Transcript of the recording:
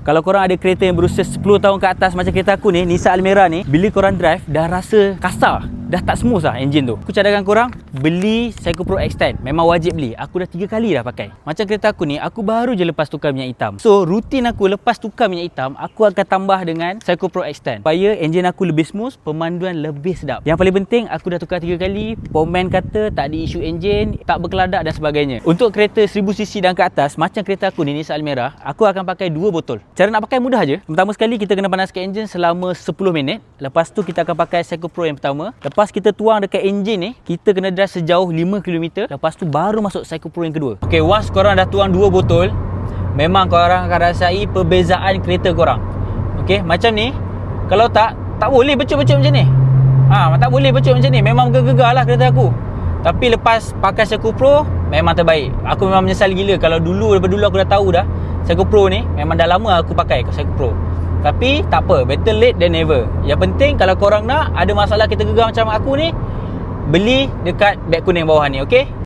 Kalau korang ada kereta yang berusia 10 tahun ke atas macam kereta aku ni, Nissan Almera ni, bila korang drive dah rasa kasar, dah tak smooth lah enjin tu. Aku cadangkan korang beli Seiko Pro X10. Memang wajib beli. Aku dah 3 kali dah pakai. Macam kereta aku ni, aku baru je lepas tukar minyak hitam. So rutin aku lepas tukar minyak hitam, aku akan tambah dengan Seiko Pro X10 supaya enjin aku lebih smooth, pemanduan lebih sedap. Yang paling penting, aku dah tukar 3 kali. Pomen kata tak ada isu enjin, tak berkeladak dan sebagainya. Untuk kereta 1000cc dan ke atas, macam kereta aku ni, Nissan Almera, aku akan pakai 2 botol. Cara nak pakai mudah je. Pertama sekali kita kena panaskan enjin selama 10 minit. Lepas tu kita akan pakai Seiko Pro yang pertama. Lepas kita tuang dekat enjin ni, kita kena drive sejauh 5 km. Lepas tu baru masuk Seiko Pro yang kedua. Okay, once korang dah tuang 2 botol, memang korang akan rasai perbezaan kereta korang. Okay, macam ni. Kalau tak boleh becut-becut macam ni. Tak boleh becut macam ni. Memang gegar lah kereta aku. Tapi lepas pakai Seiko Pro, memang terbaik. Aku memang menyesal gila. Kalau daripada dulu aku dah tahu dah Seiko Pro ni, memang dah lama aku pakai Seiko Pro. Tapi tak apa, better late than never. Yang penting kalau korang nak ada masalah kereta gegar macam aku ni, beli dekat beg kuning bawah ni, okey?